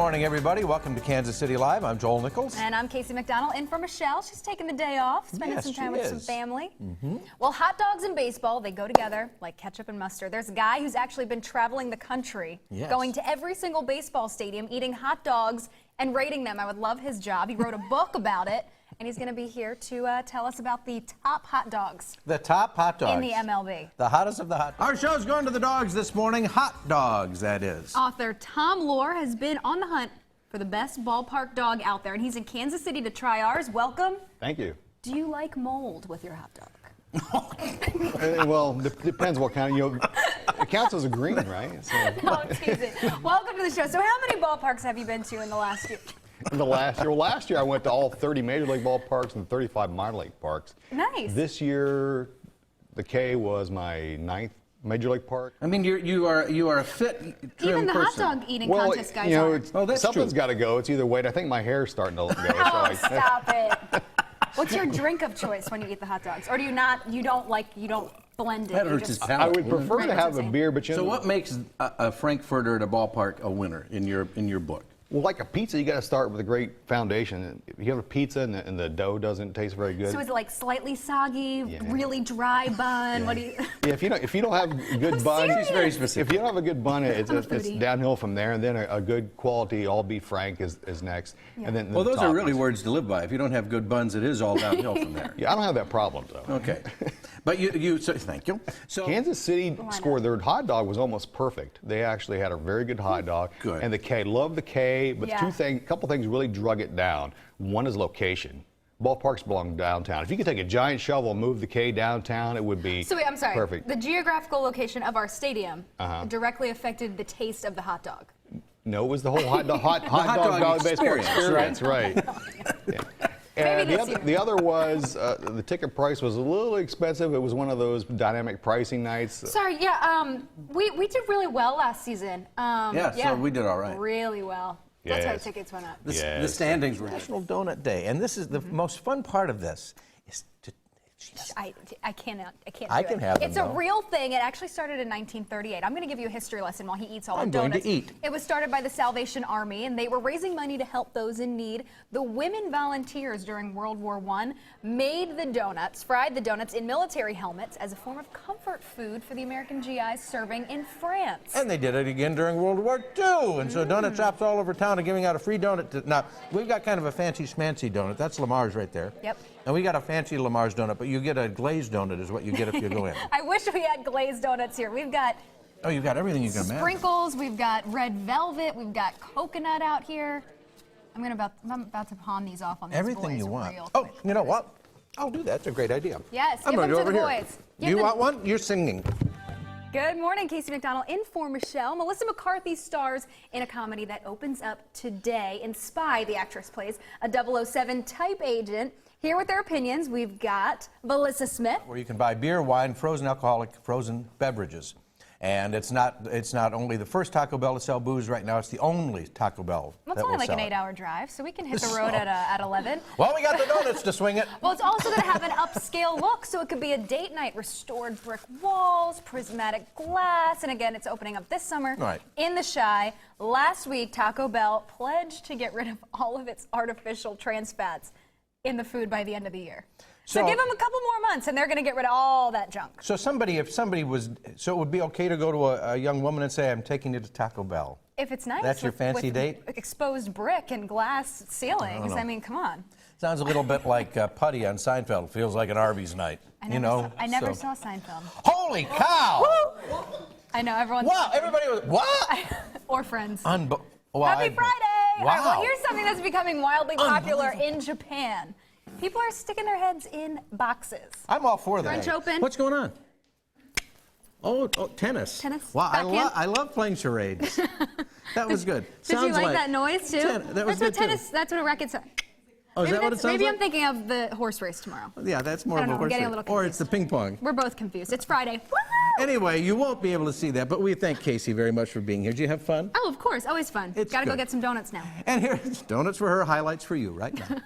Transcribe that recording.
morning, everybody. Welcome to Kansas City Live. I'm Joel Nichols. And I'm Kacie McDonnell, in for Michelle. She's taking the day off, spending some time with some family. Well, hot dogs and baseball, they go together like ketchup and mustard. There's a guy who's actually been traveling the country, going to every single baseball stadium, eating hot dogs and rating them. I would love his job. He wrote a book about it, and he's going to be here to tell us about the top hot dogs. The top hot dogs. In the MLB. The hottest of the hot dogs. Our show's going to the dogs this morning. Hot dogs, that is. Author Tom Lohr has been on the hunt for the best ballpark dog out there, and he's in Kansas City to try ours. Welcome. Thank you. Do you like mold with your hot dog? Well, depends what kind. It counts as a green, right? So. No, I'm teasing. Welcome to the show. So how many ballparks have you been to in the last year? In the last year? Well, last year I went to all 30 major league ballparks and 35 minor league parks. Nice. This year, the K was my 9th major league park. I mean, you are a fit, trim Even the person. hot dog eating Well, contest guys you know, are. something's got to go. It's either way. I think my hair's starting to go. Oh, stop it. What's your drink of choice when you eat the hot dogs? Or do you not, you don't blend it? That hurts his talent. I would prefer to have a beer, but you know. So what makes a Frankfurter at a ballpark a winner in your book? Well, like a pizza, you got to start with a great foundation. If you have a pizza and the dough doesn't taste very good. So is it like slightly soggy, really dry bun? What do you? Yeah, if you don't have good bun, She's very specific. If you don't have a good bun, it's downhill from there. And then a good quality all beef frank is next. Yeah. And then Well, those are really toppings. words to live by. If you don't have good buns, it is all downhill from there. Yeah, I don't have that problem though. Okay, but so thank you. So Kansas City scored their hot dog was almost perfect. They actually had a very good hot dog. Good. And the K, love the K, but a couple things really drug it down. One is location. Ballparks belong downtown. If you could take a giant shovel and move the K downtown, it would be So wait, I'm sorry. perfect. The geographical location of our stadium directly affected the taste of the hot dog. No, it was the whole hot dog baseball experience, right? Yeah. And the other was the ticket price was a little expensive. It was one of those dynamic pricing nights. Sorry, we did really well last season. So we did all right. Really well. That's why the tickets went up. The standings were National Donut Day, and this is the most fun part of this is to. I can't do I can it. have them, It's a though. real thing. It actually started in 1938. I'm going to give you a history lesson while he eats all the donuts. I'm going to eat. It was started by the Salvation Army, and they were raising money to help those in need. The women volunteers during World War I made the donuts, fried the donuts in military helmets as a form of comfort food for the American GIs serving in France. And they did it again during World War II, and so donut shops all over town are giving out a free donut. Now, we've got kind of a fancy schmancy donut. That's Lamar's right there. Yep. And we got a fancy Lamar's donut, but you get a glazed donut is what you get if you go in. I wish we had glazed donuts here. We've got you've got everything you can imagine. Sprinkles, we've got red velvet, we've got coconut out here. I'm about to pawn these off on these Everything boys you want. real Oh, quick. you know what? I'll do that. That's a great idea. Yes, I'm give going them to to go the over here. boys. You want one? You're singing. Good morning, Kacie McDonnell, in for Michelle. Melissa McCarthy stars in a comedy that opens up today. In Spy, the actress plays a 007 type agent. Here with their opinions, we've got Melissa Smith. Where you can buy beer, wine, frozen alcoholic, frozen beverages. And it's not only the first Taco Bell to sell booze right now, it's the only Taco Bell Well, it's that only will like sell an it. 8-hour drive, so we can hit the road at 11. Well, we got the donuts to swing it. Well, it's also going to have an upscale look, so it could be a date night, restored brick walls, prismatic glass, and again, it's opening up this summer in the Chi. Last week, Taco Bell pledged to get rid of all of its artificial trans fats in the food by the end of the year. So give them a couple more months, and they're going to get rid of all that junk. So it would be okay to go to a young woman and say, I'm taking you to Taco Bell. If it's nice. That's your fancy date? Exposed brick and glass ceilings. I mean, come on. Sounds a little bit like Putty on Seinfeld. Feels like an Arby's night. I never saw Seinfeld. Holy cow! I know, everyone. Wow, everybody was, what? Or Friends. Happy Friday! Wow. All right, well, here's something that's becoming wildly popular in Japan. People are sticking their heads in boxes. I'm all for that. French Open. What's going on? Oh, tennis. Tennis. Wow, I love playing charades. That was good. Did you like that noise too? That's what tennis. That's what a racket sounds. Oh, is that what it sounds maybe like? I'm thinking of the horse race tomorrow. Yeah, that's more of a horse race. Or it's the ping pong. We're both confused. It's Friday. Woo! Anyway, you won't be able to see that, but we thank Kacie very much for being here. Did you have fun? Oh, of course. Always fun. It's Gotta good. go get some donuts now. And here's donuts for her, highlights for you right now.